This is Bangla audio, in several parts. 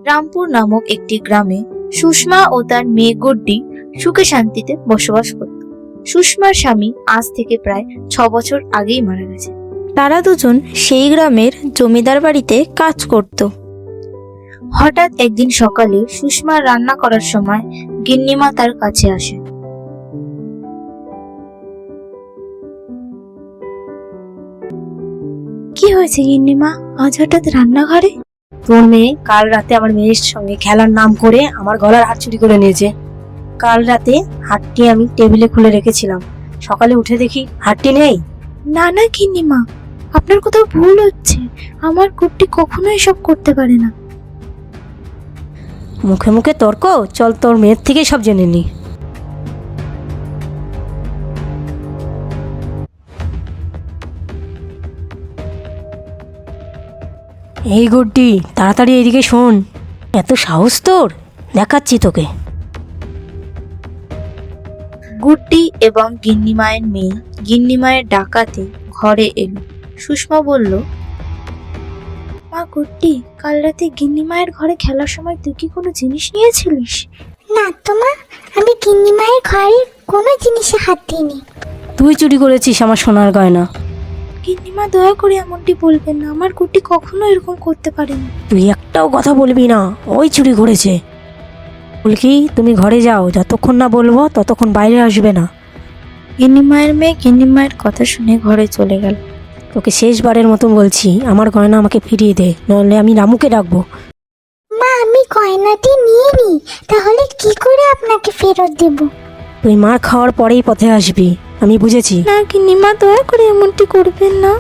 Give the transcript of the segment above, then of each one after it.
রামপুর নামক একটি গ্রামে সুষমা ও তার মেয়ে গুড্ডি সুখে শান্তিতে বসবাস করত। সুষমার স্বামী আজ থেকে প্রায় 6 বছর আগেই মারা গেছে। তারা দুজন সেই গ্রামের জমিদার বাড়িতে কাজ করত। হঠাৎ একদিন সকালে সুষমা রান্না করার সময় গিন্নিমা তার কাছে আসে। কি হয়েছে গিন্নিমা, আজ হঠাৎ রান্নাঘরে? তোর মেয়ে কাল রাতে আমার মেয়ের সঙ্গে খেলার নাম করে আমার গলার হার চুরি করে নিয়েছে। কাল রাতে হারটি আমি টেবিলে খুলে রেখেছিলাম, সকালে উঠে দেখি হারটি নেই। না না গিন্নিমা, আপনার কোথাও ভুল হচ্ছে। আমার গুড্ডি কখনো এসব করতে পারে না। মুখে মুখে তর্ক, চল তোর মেয়ের থেকে সব জেনে নি। এই গুড্ডি, তাড়াতাড়ি এদিকে শোন। এত সাহস তোর, দেখাচ্ছি তোকে। গুড্ডি এবং গিন্নিমায়ের মেয়ে গিন্নিমায়ের ডাকাতে ঘরে এলো। সুষমা বলল, মা গুড্ডি, কাল রাতে গিন্নিমায়ের ঘরে খেলার সময় তুই কি কোনো জিনিস নিয়েছিলিস? না তো মা, আমি গিন্নিমায়ের ঘরের কোনো জিনিসে হাত দিইনি। তুই চুরি করেছিস আমার সোনার গয়না। গিন্নিমা, দয়া করে এমনটি বলবেন না। আমার গুড্ডি কখনো এরকম করতে পারেনি। তুই একটাও কথা বলবি না, ওই চুরি করেছে। বলকি, তুমি ঘরে যাও, যতক্ষণ না বলবো ততক্ষণ বাইরে আসবে না। গিন্নিমায়ের মেয়ে গিন্নিমায়ের কথা শুনে ঘরে চলে গেল। তোকে শেষবারের মতো বলছি, আমার গয়না আমাকে ফিরিয়ে দে, নইলে আমি রামুকে ডাকবো। মা, আমি গয়নাটি নিয়ে নি, তাহলে কি করে আপনাকে ফেরত দেব? তুই মার খাওয়ার পরেই পথে আসবি, আমি বুঝেছি। না গিন্নিমা, দয়া করে এমনটি করবেন না।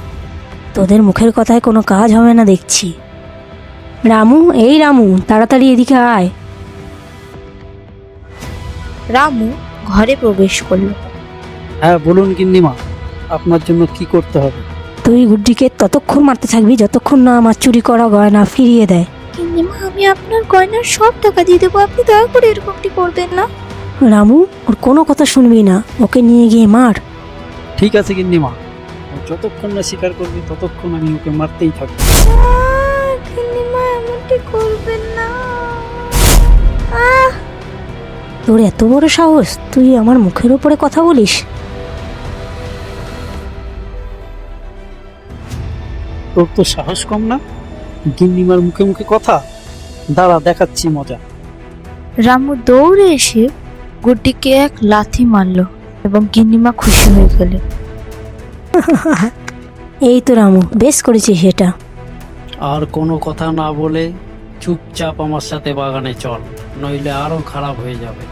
তোদের মুখের কথায় কোনো কাজ হবে না দেখছি। রামু, এই রামু, তাড়াতাড়ি এদিকে আয়। রামু ঘরে প্রবেশ করলো। হ্যাঁ বলুন গিন্নিমা, আপনার জন্য কি করতে হবে? তুই গুড্ডিকে ততক্ষণ মারতে থাকবি যতক্ষণ না আমার চুরি করা গয়না ফিরিয়ে দেয়। গিন্নিমা, আমি আপনার গয়নার সব টাকা দিয়ে দেবো, আপনি দয়া করে এরকমটি করবেন না। রামু, ওর কোনো কথা শুনবি না, ওকে নিয়ে গিয়ে মার। ঠিক আছে গিন্নিমা, ও যতক্ষণ না স্বীকার করবে ততক্ষণ আমি ওকে মারতেই থাকবো। গিন্নিমা, এমনটি করবেন না। তোর এত বড় সাহস, তুই আমার মুখের উপরে কথা বলিস? তোর তো সাহস কম না, গিন্নিমার মুখে মুখে কথা। দাঁড়া, দেখাচ্ছি মজা। রামু দৌড়ে এসে গুড্ডিকে এক লাথি মারলো এবং গিন্নিমা খুশি হয়ে গেল। এই তো রামু, বেশ করেছিস এটা। আর কোনো কথা না বলে চুপচাপ আমার সাথে বাগানে চল, নইলে আরো খারাপ হয়ে যাবে।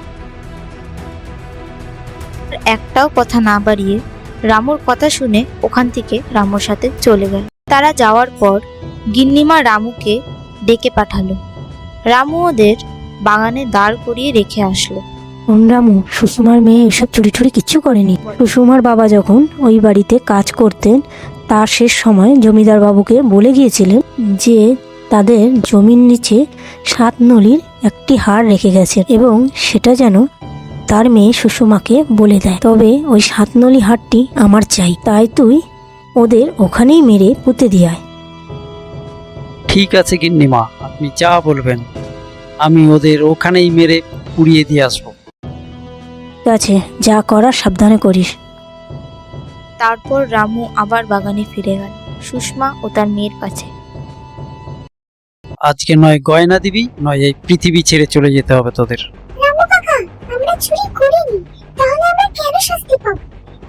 একটাও কথা না বাড়িয়ে রামুর কথা শুনে ওখান থেকে রামুর সাথে চলে গেল। তারা যাওয়ার পর গিন্নিমা রামুকে ডেকে পাঠালো। রামু ওদের বাগানে দাঁড় করিয়ে রেখে আসলো। রামু, সুষমার মেয়ে এসব চুরি টুরি কিচ্ছু করেনি। সুষমার বাবা যখন ওই বাড়িতে কাজ করতেন, তার শেষ সময় জমিদার বাবুকে বলে গিয়েছিলেন যে তাদের জমির নিচে 7 নলির একটি হার রেখে গেছে এবং সেটা যেন তার মেয়ে সুষমাকে বলে দেয়। তবে ওই 7 নলি হারটি আমার চাই, তাই তুই ওদের ওখানেই মেরে পুঁতে দিয়ে আয়। ঠিক আছে গিন্নিমা, আপনি যা বলবেন আমি ওদের ওখানেই মেরে পুড়িয়ে দিয়ে আসবো। ঠিক আছে, যা করার সাবধানে করিস। তারপর রামু আবার বাগানে ফিরে গেল সুষমা ও তার মেয়ের কাছে। আজকে নয় গয়না দিবি, নয় এই পৃথিবী ছেড়ে চলে যেতে হবে তোদের। রামু কাকা, আমরা চুরি করিনি, তাহলে আমরা কেন শাস্তি পাবো?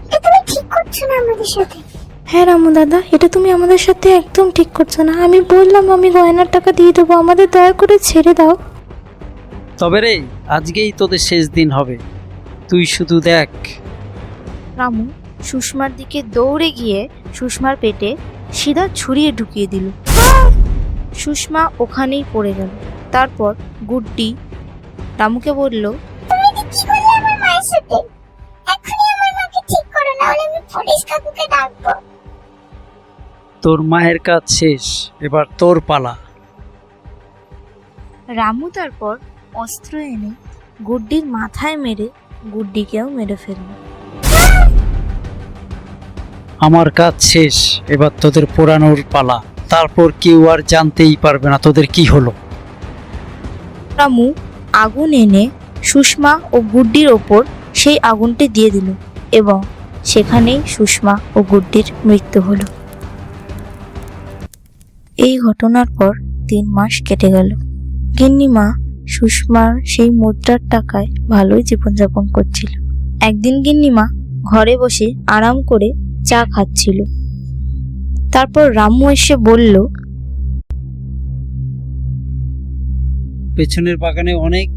এটা তুমি ঠিক করছো না আমাদের সাথে। হ্যাঁ রামু দাদা, এটা তুমি আমাদের সাথে একদম ঠিক করছো না। আমি বললাম আমি গয়নার টাকা দিয়ে দেবো, আমাদের দয়া করে ছেড়ে দাও। তবে রে, আজকেই তোদের শেষ দিন হবে, তুই শুধু দেখ। রামু সুষমার দিকে দৌড়ে গিয়ে সুষমার পেটে সিধা ছুরিয়ে ঢুকিয়ে দিল। সুষমা ওখানেই পড়ে গেল। তারপর গুড্ডি রামুকে বলল, তুমি এটা কি করলে আমার মায়ের সাথে? এখনই আমার মাকে ঠিক করো, না হলে আমি পুলিশ কাকুকে ডাকবো। তোর মায়ের কাজ শেষ, এবার তোর পালা। রামু তারপর অস্ত্র এনে গুড্ডির মাথায় মেরে গুড্ডিকেও মেরে ফেলল। আমার কাজ শেষ, এবার তোদের পোড়ানোর পালা। তারপর কেউ আর জানতেই পারবে না তোদের কি হলো। রামু আগুন এনে সুষমা ও গুড্ডির ওপর সেই আগুনটি দিয়ে দিল এবং সেখানেই সুষমা ও গুড্ডির মৃত্যু হলো। এই ঘটনার পর 3 মাস কেটে গেল। গিন্নিমা সুষমার সেই মুদ্রার টাকায় ভালোই জীবনযাপন করছিল। একদিন গিন্নিমা ঘরে বসে আরাম করে চা খাচ্ছিল। তারপর রামু এসে বলল, পেছনের বাগানে অনেক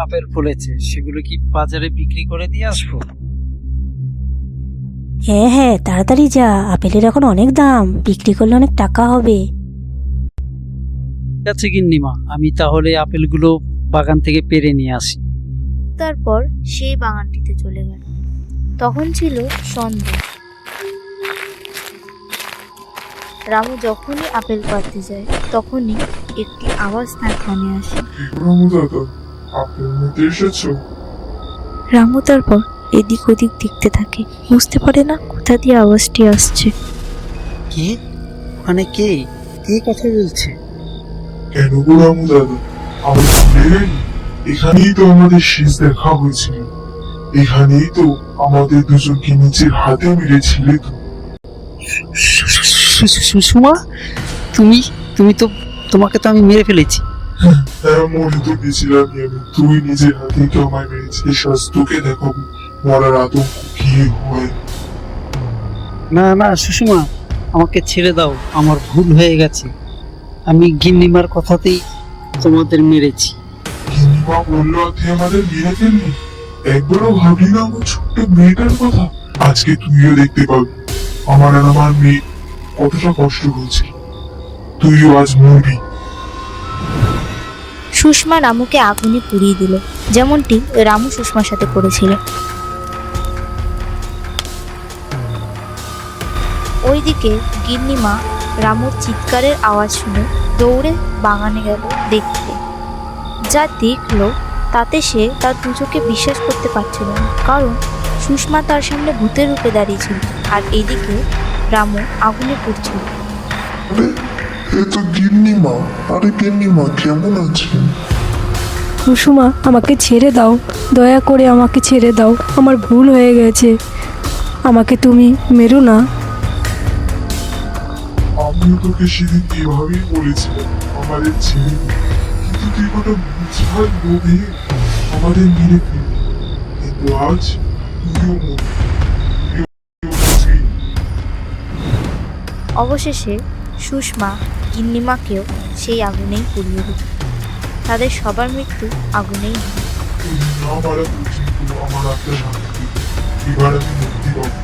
আপেল ফলেছে, সেগুলো কি বাজারে বিক্রি করে দিয়ে আসবো? হ্যাঁ হ্যাঁ, তাড়াতাড়ি যা, আপেলের এখন অনেক দাম, বিক্রি করলে অনেক টাকা হবে। ঠিক আছে গিন্নিমা, আমি তাহলে আপেলগুলো বাগান থেকে পেড়ে নিয়ে আসি। তারপর সেই বাগানটিতে চলে গেল। তখন ছিল সন্ধ্যা। রামু যখনই আপেল পাড়তে যায় তখনই একটি আওয়াজ তার কানে আসে। রামু দাদা, আপনি নিতে এসেছো? রামু তারপর এদিক ওদিক দেখতে থাকে, বুঝতে পারে না কোথা দিয়ে আওয়াজটি আসছে। কে ওখানে? কে কে কথা বলছে? কেন গো রামু দাদা, আমি ভুলে গেলি? এখানেই তো আমাদের শেষ দেখা হয়েছিল, এখানেই তো আমাদের দুজনকে নিজের হাতে মেরেছিলে তো। সুষমা, তুমি তুমি তো তোমাকে তো আমি মেরে ফেলেছি। হ্যাঁ, মরে তো গেছিলাম আমি, তুই নিজের হাতে তো আমায় মেরেছিস, আজ তোকে দেখাবো মরার আতঙ্ক কি হয়। না না সুষমা, আমাকে ছেড়ে দাও, আমার ভুল হয়ে গেছে। আমি গিন্নিমার কথাতেই তোমাদের মেরেছি। গিন্নিমা বললো তুই আমাদের মেরে ফেলবি, একবারও ভাবলি না আমার ছোট্ট মেয়েটার কথা? আজকে তুইও দেখতে পাবি আমার আর আমার মেয়ে কতটা কষ্ট হয়েছে, তুইও আজ মরবি। সুষমা রামুকে আগুনে পুড়িয়ে দিল, যেমনটি রামু সুষমার সাথে করেছিল। ওইদিকে গিন্নিমা রামুর চিৎকারের আওয়াজ শুনে দৌড়ে বাগানে গেল দেখতে। যা দেখলো তাতে সে তার দু চোখে বিশ্বাস করতে পারছিল না, কারণ সুষমা তার সামনে ভূতের রূপে দাঁড়িয়েছিল আর এদিকে রামু আগুনে পুড়ছিল। এ তো গিন্নিমা। আরে গিন্নিমা, কেমন আছেন? কুসুমা, আমাকে ছেড়ে দাও, দয়া করে আমাকে ছেড়ে দাও, আমার ভুল হয়ে গেছে, আমাকে তুমি মেরো না। আমিও তোকে সেদিন এভাবেই বলেছিলাম আমাদের ছেড়ে দে, কিন্তু তুই কটা বুঝার লোভে আমাদের মেরে ফেলবি, কিন্তু আজ তুইও মরবি। অবশেষে সুষমা গিন্নিমাকেও সেই আগুনেই পুড়িয়ে দিল। তাদের সবার মৃত্যু আগুনেই হল। তুই না মারা পর্যন্ত আমার আত্মা শান্তি দিবি, এবার আমি মুক্তি পাবো।